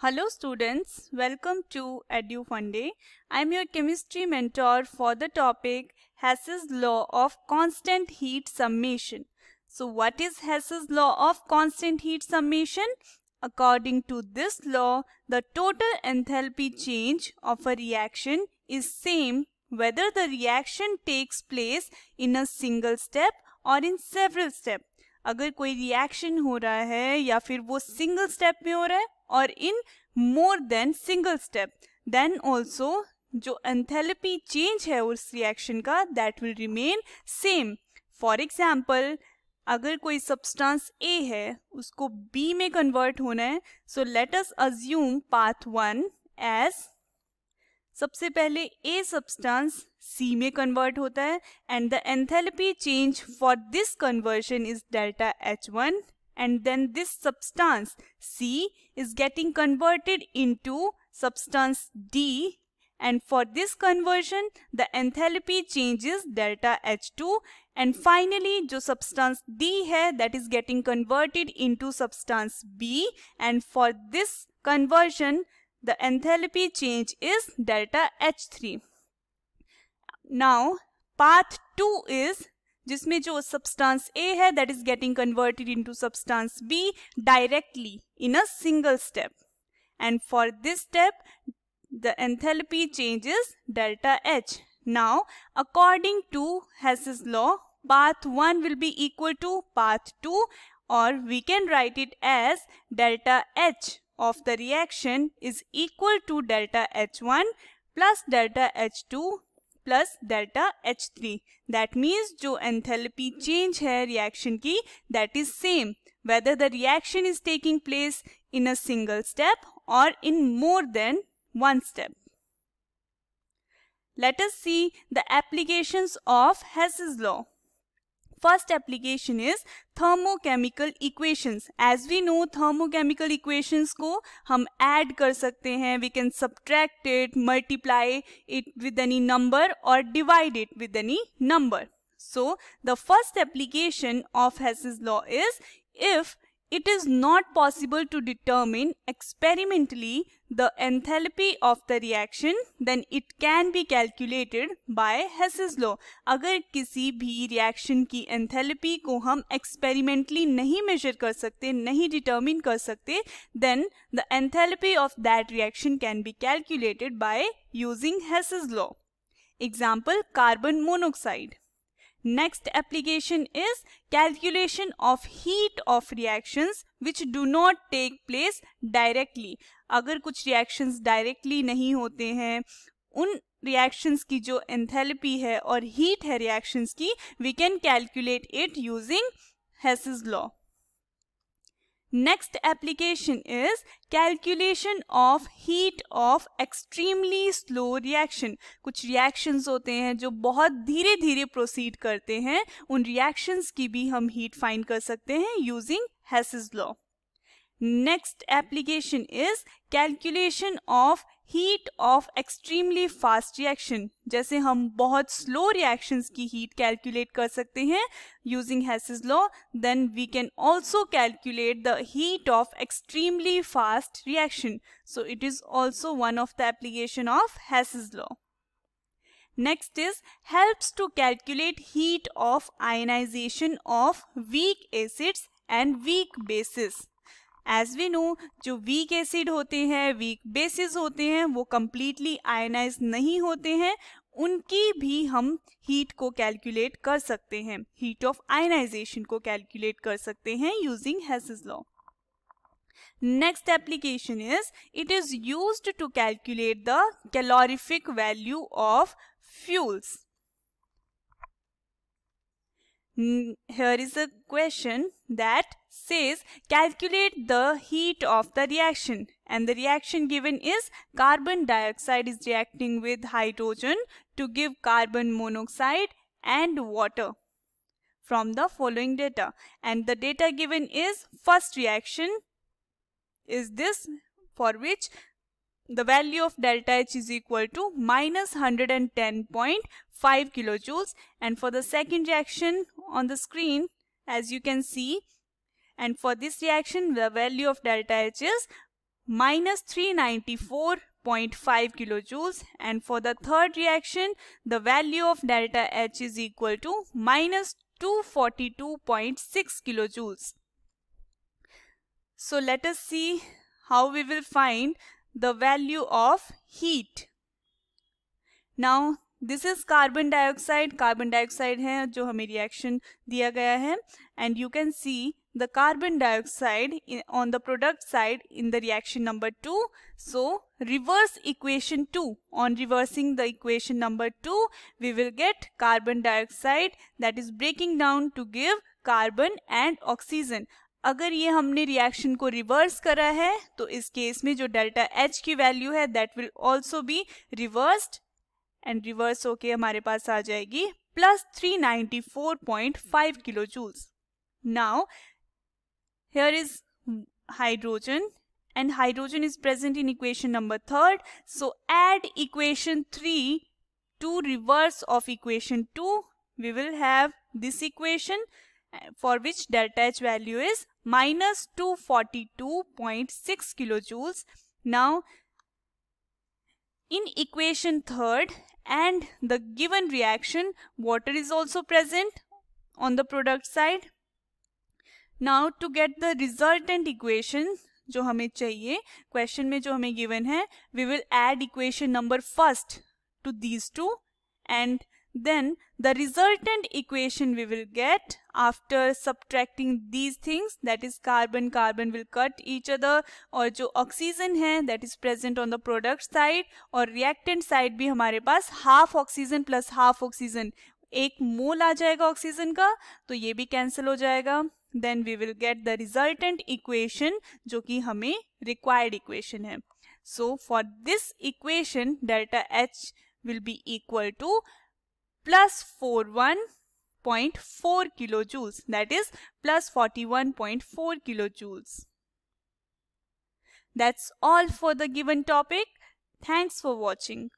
Hello students, welcome to EduFunday. I'm your chemistry mentor for the topic Hess's Law of Constant Heat Summation. So what is Hess's Law of Constant Heat Summation? According to this law, the total enthalpy change of a reaction is same whether the reaction takes place in a single step or in several steps. अगर कोई reaction हो रहा है या फिर वो single step में हो रहा है और in more than single step, then also जो एंथैल्पी चेंज है उस रिएक्शन का that will remain same. For example, अगर कोई सब्सटेंस ए है उसको बी में कन्वर्ट होना है, so let us assume path 1 as सबसे पहले ए सब्सटेंस सी में कन्वर्ट होता है and the enthalpy change for this conversion is delta H1 and then this substance C is getting converted into substance D, and for this conversion the enthalpy changes delta H2, and finally जो substance D है that is getting converted into substance B, and for this conversion the enthalpy change is delta H3. Now path 2 is जिसमें जो substance A है that is getting converted into substance B directly in a single step, and for this step the enthalpy changes delta H. Now according to Hess's law, path 1 will be equal to path 2, or we can write it as delta H of the reaction is equal to delta H1 plus delta H2 plus delta H3. That means जो enthalpy change है reaction की that is same whether the reaction is taking place in a single step और in more than one step. Let us see the applications of Hess's law. First application is thermochemical equations. As we know, thermochemical equations को हम add कर सकते हैं. We can subtract it, multiply it with any number or divide it with any number. So the first application of Hess's law is if it is not possible to determine experimentally the enthalpy of the reaction, then it can be calculated by Hess's law. अगर किसी भी reaction की enthalpy को हम experimentally नहीं measure कर सकते, नहीं determine कर सकते, then the enthalpy of that reaction can be calculated by using Hess's law. Example, carbon monoxide. Next application is calculation of heat of reactions which do not take place directly. अगर कुछ reactions directly नहीं होते हैं, उन reactions की जो enthalpy है और heat है reactions की, we can calculate it using Hess's law. Next application is calculation of heat of extremely slow reaction. कुछ reactions होते हैं जो बहुत धीरे धीरे proceed करते हैं, उन reactions की भी हम heat find कर सकते हैं using Hess's law. Next application is calculation of heat of extremely fast reaction. जैसे हम बहुत slow reactions की heat calculate कर सकते हैं using Hess's law, then we can also calculate the heat of extremely fast reaction. So it is also one of the application of Hess's law. Next is helps to calculate heat of ionization of weak acids and weak bases. As we know, जो weak acid होते हैं, weak bases होते हैं, वो completely ionized नहीं होते हैं, उनकी भी हम heat को calculate कर सकते हैं, heat of ionization को calculate कर सकते हैं using Hess's law. Next application is it is used to calculate the calorific value of fuels. Here is a question that says calculate the heat of the reaction, and the reaction given is carbon dioxide is reacting with hydrogen to give carbon monoxide and water from the following data, and the data given is first reaction is this, for which the value of delta H is equal to minus 110.5 kilojoules, and for the second reaction on the screen as you can see, and for this reaction the value of delta H is minus 394.5 kilojoules, and for the third reaction the value of delta H is equal to minus 242.6 kilojoules. So let us see how we will find the value of heat. Now this is carbon dioxide है जो हमें reaction दिया गया है, and you can see the carbon dioxide on the product side in the reaction number 2. So reverse equation 2. On reversing the equation number 2, we will get carbon dioxide that is breaking down to give carbon and oxygen. अगर ये हमने reaction को reverse करा है तो इस case में जो डेल्टा H की वैल्यू है that will also be reversed, and reverse होके हमारे पास आ जाएगी plus 394.5 kilojoules. Now here is hydrogen, and hydrogen is present in equation number 3rd. So add equation 3 to reverse of equation 2. We will have this equation for which delta H value is minus 242.6 kilojoules. Now in equation 3rd and the given reaction, water is also present on the product side. Now to get the resultant equation जो हमें चाहिए question में जो हमें given है, we will add equation number first to these two, and then the resultant equation we will get after subtracting these things, that is carbon will cut each other, और जो oxygen है that is present on the product side और reactant side भी हमारे पास half oxygen plus half oxygen, एक मोल आ जाएगा oxygen का तो ये भी कैंसिल हो जाएगा. Then we will get the resultant equation जो कि हमें required equation है. So for this equation delta H will be equal to plus 41.4 kilojoules, that is plus 41.4 kilojoules. That's all for the given topic. Thanks for watching.